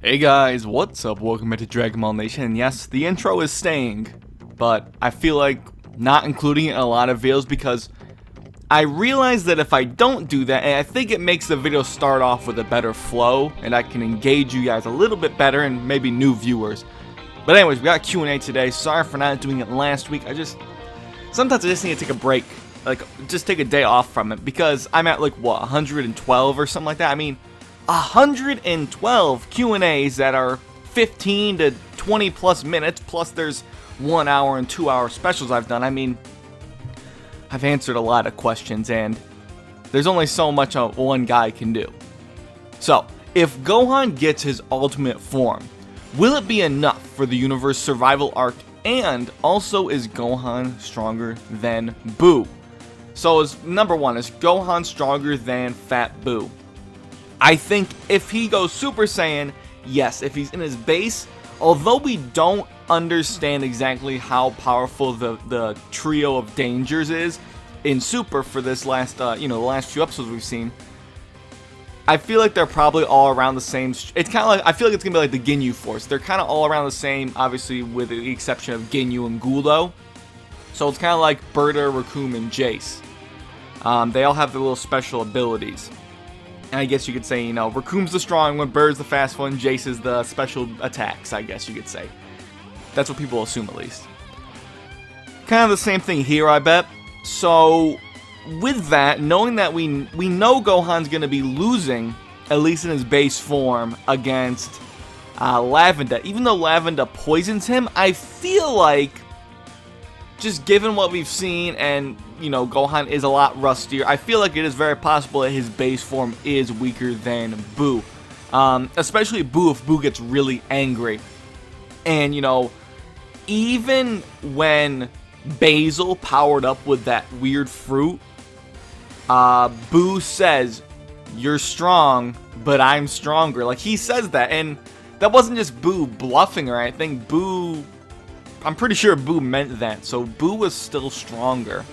Hey guys, what's up? Welcome back to Dragon Ball Nation. And yes, the intro is staying, but I feel like not including it in a lot of videos because I realize that if I don't do that, and I think it makes the video start off with a better flow, and I can engage you guys a little bit better and maybe new viewers. But anyways, we got Q&A today. Sorry for not doing it last week. Sometimes I just need to take a break, like just take a day off from it because I'm at like what, 112 or something like that. I mean, 112 Q&As that are 15 to 20 plus minutes, plus there's 1 hour and 2 hour specials I've done. I mean, I've answered a lot of questions and there's only so much one guy can do. So, if Gohan gets his ultimate form, will it be enough for the universe survival arc? And also, is Gohan stronger than Buu? So, number one, is Gohan stronger than Fat Buu? I think if he goes Super Saiyan, yes. If he's in his base, although we don't understand exactly how powerful the trio of dangers is in Super for this last, the last few episodes we've seen, I feel like they're probably all around the same. It's kind of like, I feel like it's gonna be like the Ginyu Force. They're kind of all around the same, obviously with the exception of Ginyu and Guldo. So it's kind of like Berta, Raccoon, and Jace. They all have their little special abilities. And I guess you could say, Raccoon's the strong one, Bird's the fast one, Jace is the special attacks, I guess you could say. That's what people assume, at least. Kind of the same thing here, I bet. So, with that, knowing that we know Gohan's going to be losing, at least in his base form, against Lavenda. Even though Lavenda poisons him, I feel like, just given what we've seen and, Gohan is a lot rustier, I feel like it is very possible that his base form is weaker than Buu. Especially Buu if Buu gets really angry. And, even when Basil powered up with that weird fruit, Buu says, "You're strong, but I'm stronger." Like, he says that, and that wasn't just Buu bluffing or anything. I'm pretty sure Buu meant that, so Buu was still stronger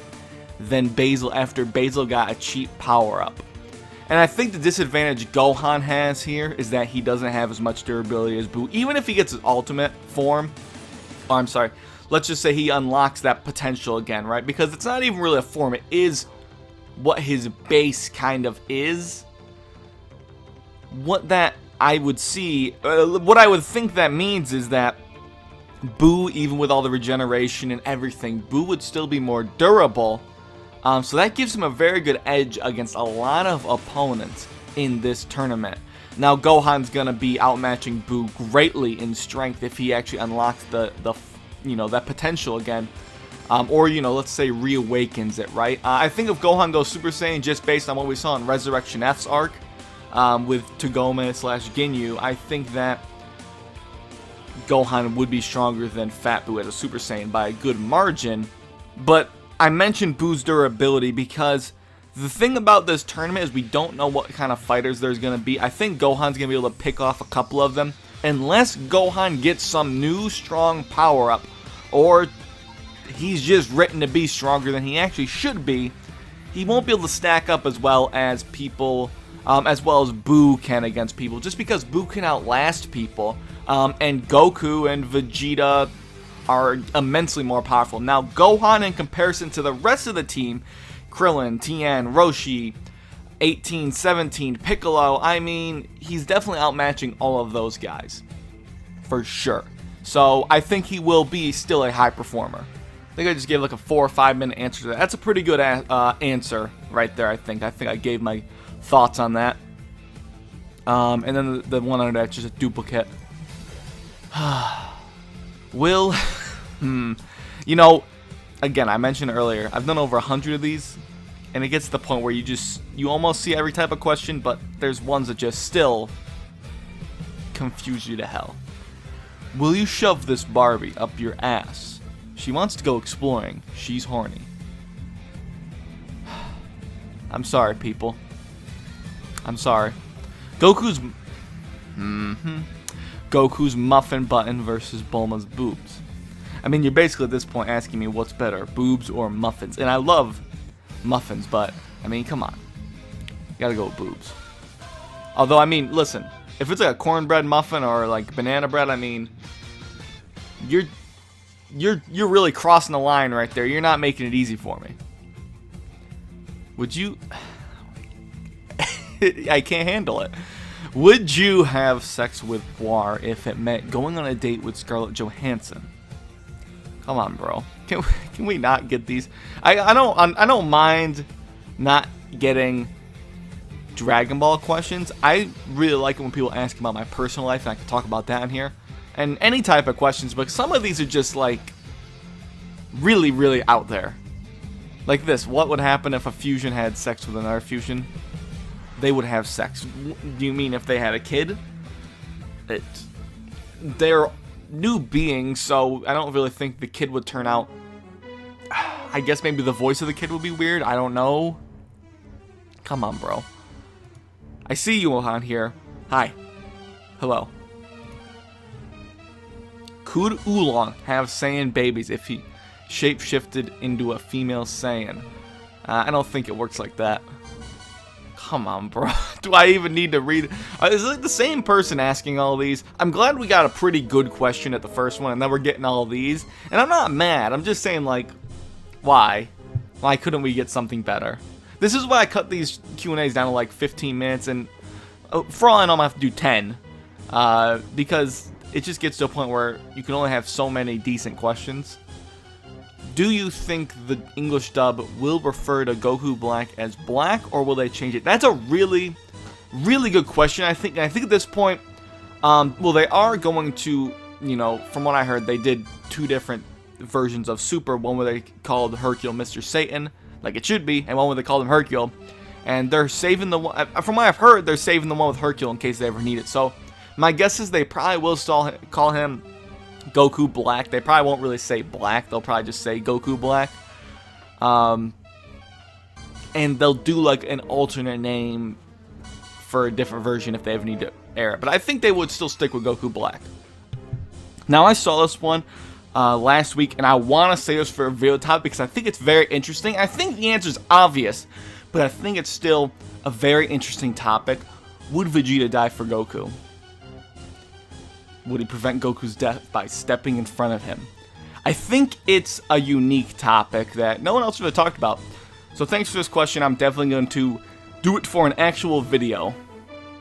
than Basil after Basil got a cheap power-up. And I think the disadvantage Gohan has here is that he doesn't have as much durability as Buu. Even if he gets his ultimate form, let's just say he unlocks that potential again, right? Because it's not even really a form, it is what his base kind of is. What I would think that means is that Buu, even with all the regeneration and everything, Buu would still be more durable. So that gives him a very good edge against a lot of opponents in this tournament. Now Gohan's gonna be outmatching Buu greatly in strength if he actually unlocks that potential again, or let's say reawakens it, right? I think if Gohan goes Super Saiyan just based on what we saw in Resurrection F's arc with Togome / Ginyu, I think that Gohan would be stronger than Fat Buu as a Super Saiyan by a good margin. But I mentioned Buu's durability because the thing about this tournament is we don't know what kind of fighters there's going to be. I think Gohan's going to be able to pick off a couple of them. Unless Gohan gets some new strong power-up, or he's just written to be stronger than he actually should be, he won't be able to stack up as well as people, as well as Buu can against people, just because Buu can outlast people. And Goku and Vegeta are immensely more powerful. Now, Gohan, in comparison to the rest of the team, Krillin, Tien, Roshi, 18, 17, Piccolo, I mean, he's definitely outmatching all of those guys. For sure. So, I think he will be still a high performer. I think I just gave like a 4 or 5 minute answer to that. That's a pretty good answer right there, I think. I think I gave my thoughts on that. And then the one under that's just a duplicate. Will, again, I mentioned earlier, I've done over 100 of these, and it gets to the point where you almost see every type of question, but there's ones that just still confuse you to hell. Will you shove this Barbie up your ass? She wants to go exploring. She's horny. I'm sorry, people. I'm sorry. Goku's muffin button versus Bulma's boobs. I mean, you're basically at this point asking me what's better, boobs or muffins. And I love muffins, but, I mean, come on. You gotta go with boobs. Although, I mean, listen, If it's like a cornbread muffin or like banana bread, I mean, you're really crossing the line right there. You're not making it easy for me. Would you? I can't handle it. Would you have sex with Guar if it meant going on a date with Scarlett Johansson? Come on, bro. Can we not get these? I don't mind not getting Dragon Ball questions. I really like it when people ask about my personal life, and I can talk about that in here, and any type of questions. But some of these are just like really, really out there. Like this: what would happen if a fusion had sex with another fusion? They would have sex. Do you mean if they had a kid? They're new beings, so I don't really think the kid would turn out. I guess maybe the voice of the kid would be weird. I don't know. Come on, bro. I see you on here. Hi. Hello. Could Oolong have Saiyan babies if he shapeshifted into a female Saiyan? I don't think it works like that. Come on, bro. Do I even need to read? Is it the same person asking all these? I'm glad we got a pretty good question at the first one, and then we're getting all these. And I'm not mad. I'm just saying, like, why? Why couldn't we get something better? This is why I cut these Q&As down to like 15 minutes, and for all I know, I'm going to have to do 10. Because it just gets to a point where you can only have so many decent questions. Do you think the English dub will refer to Goku Black as Black, or will they change it? That's a really, really good question. I think at this point, well, they are going to, you know, from what I heard, they did 2 different versions of Super. One where they called Hercule Mr. Satan, like it should be, and one where they called him Hercule. And they're saving the one, from what I've heard, they're saving the one with Hercule in case they ever need it. So my guess is they probably will still call him Goku Black. They probably won't really say Black. They'll probably just say Goku Black. And they'll do like an alternate name for a different version if they ever need to air it. But I think they would still stick with Goku Black. Now, I saw this one last week, and I want to say this for a video topic because I think it's very interesting. I think the answer is obvious, but I think it's still a very interesting topic. Would Vegeta die for Goku? Would he prevent Goku's death by stepping in front of him? I think it's a unique topic that no one else really talked about. So thanks for this question. I'm definitely going to do it for an actual video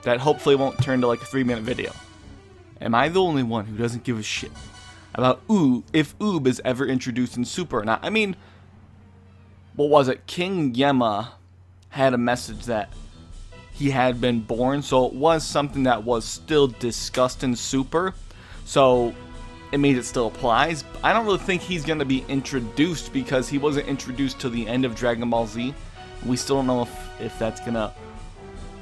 that hopefully won't turn to like a 3-minute video. Am I the only one who doesn't give a shit about if Oob is ever introduced in Super or not? I mean, what was it? King Yema had a message that he had been born, so it was something that was still discussed in Super, so it means it still applies. I don't really think he's going to be introduced because he wasn't introduced till the end of Dragon Ball Z. We still don't know if that's going to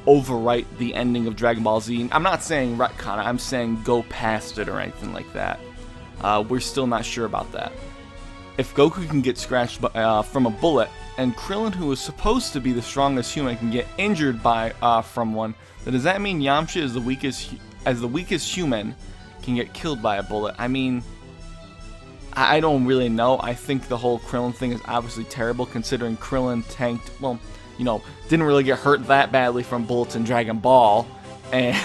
overwrite the ending of Dragon Ball Z. I'm not saying retcon it, I'm saying go past it or anything like that. We're still not sure about that. If Goku can get scratched from a bullet, and Krillin, who is supposed to be the strongest human, can get injured from one, then does that mean Yamcha is the weakest human can get killed by a bullet? I mean, I don't really know. I think the whole Krillin thing is obviously terrible, considering Krillin tanked, well, you know, didn't really get hurt that badly from bullets in Dragon Ball, and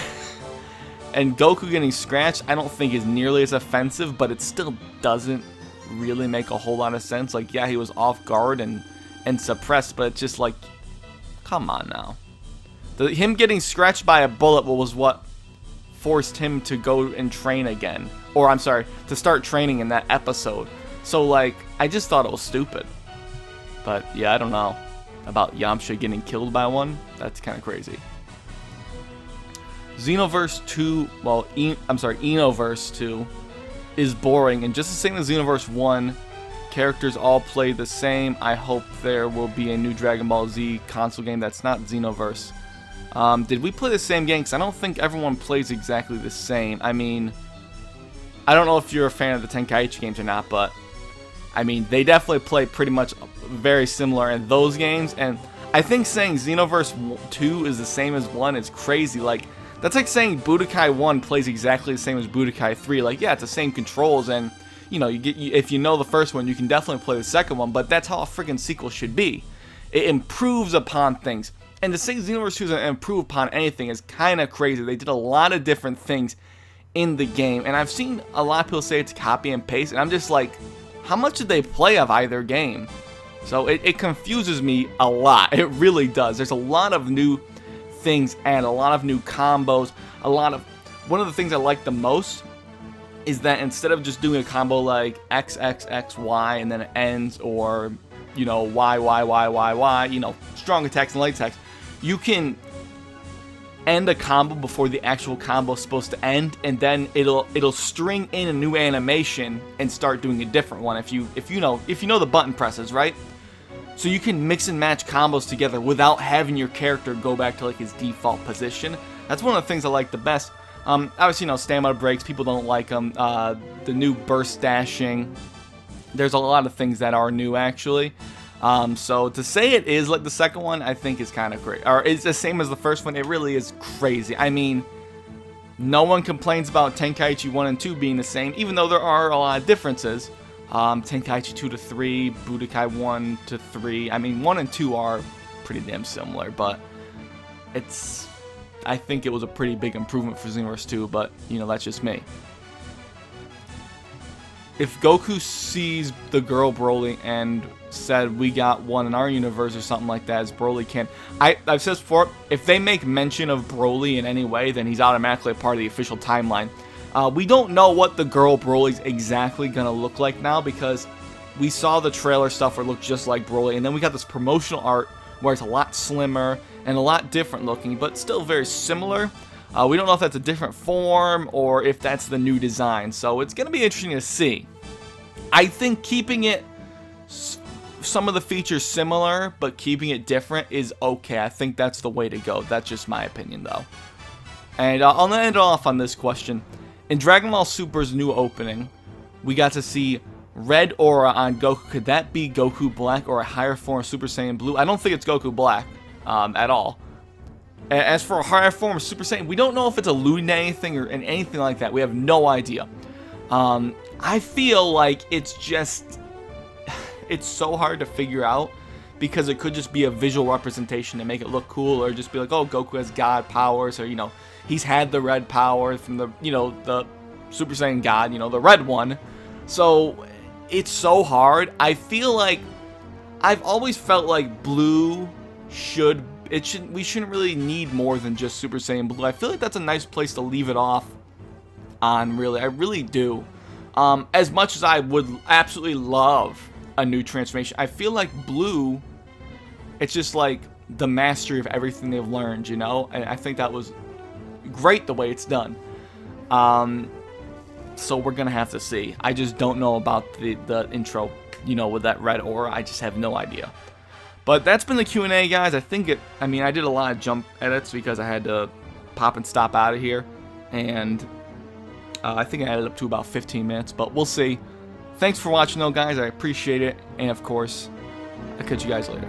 Goku getting scratched I don't think is nearly as offensive, but it still doesn't really make a whole lot of sense. Like, yeah, he was off guard and suppressed, but it's just like, come on now. Him getting scratched by a bullet was what forced him to go and train again, or I'm sorry, to start training in that episode. So like, I just thought it was stupid. But yeah, I don't know about Yamcha getting killed by one. That's kind of crazy. Xenoverse 2, well, Enoverse 2 is boring, and just the same as Xenoverse 1, characters all play the same. I hope there will be a new Dragon Ball Z console game that's not Xenoverse. Did we play the same game? Because I don't think everyone plays exactly the same. I mean, I don't know if you're a fan of the Tenkaichi games or not, but I mean, they definitely play pretty much very similar in those games, and I think saying Xenoverse 2 is the same as 1 is crazy. Like, that's like saying Budokai 1 plays exactly the same as Budokai 3. Like, yeah, it's the same controls, and, you know, if you know the first one, you can definitely play the second one, but that's how a freaking sequel should be. It improves upon things. And to say Xenoverse 2 is an improve upon anything is kind of crazy. They did a lot of different things in the game, and I've seen a lot of people say it's copy and paste, and I'm just like, how much did they play of either game? So it confuses me a lot. It really does. There's a lot of new things and a lot of new combos. One of the things I like the most is that instead of just doing a combo like X, X, X, Y, and then it ends, or, you know, Y, Y, Y, Y, Y, you know, strong attacks and light attacks, you can end a combo before the actual combo is supposed to end, and then it'll string in a new animation and start doing a different one if you know the button presses, right? So you can mix and match combos together without having your character go back to like his default position. That's one of the things I like the best. Obviously, you know, stamina breaks, people don't like them. The new burst dashing, there's a lot of things that are new actually. So to say it is like the second one, I think is kind of crazy. Or it's the same as the first one, it really is crazy. I mean, no one complains about Tenkaichi 1 and 2 being the same, even though there are a lot of differences. Tenkaichi 2 to 3, Budokai 1 to 3. I mean, 1 and 2 are pretty damn similar, but I think it was a pretty big improvement for Xenoverse 2, but, you know, that's just me. If Goku sees the girl Broly and said, we got one in our universe or something like that, as Broly can... I've said this before, if they make mention of Broly in any way, then he's automatically a part of the official timeline. We don't know what the girl Broly's exactly going to look like now, because we saw the trailer stuff where it looked just like Broly, and then we got this promotional art where it's a lot slimmer and a lot different looking, but still very similar. We don't know if that's a different form or if that's the new design, so it's going to be interesting to see. I think keeping it, some of the features similar, but keeping it different is okay. I think that's the way to go. That's just my opinion, though. And I'll end off on this question. In Dragon Ball Super's new opening, we got to see red aura on Goku. Could that be Goku Black or a higher form of Super Saiyan Blue? I don't think it's Goku Black at all. As for a higher form of Super Saiyan, we don't know if it's alluding to anything or anything like that. We have no idea. I feel like it's so hard to figure out, because it could just be a visual representation to make it look cool, or just be like, oh, Goku has God powers, or, you know, he's had the red power from the, you know, the Super Saiyan God, you know, the red one. So it's so hard. I feel like I've always felt like Blue we shouldn't really need more than just Super Saiyan Blue. I feel like that's a nice place to leave it off on, really. I really do. As much as I would absolutely love a new transformation, I feel like Blue, it's just like the mastery of everything they've learned, you know? And I think that was great the way it's done. So we're gonna have to see. I just don't know about the intro, you know, with that red aura. I just have no idea. But that's been the Q&A, guys. I did a lot of jump edits because I had to pop and stop out of here, and I think I added up to about 15 minutes, but we'll see. Thanks for watching, though, guys. I appreciate it, and of course, I'll catch you guys later.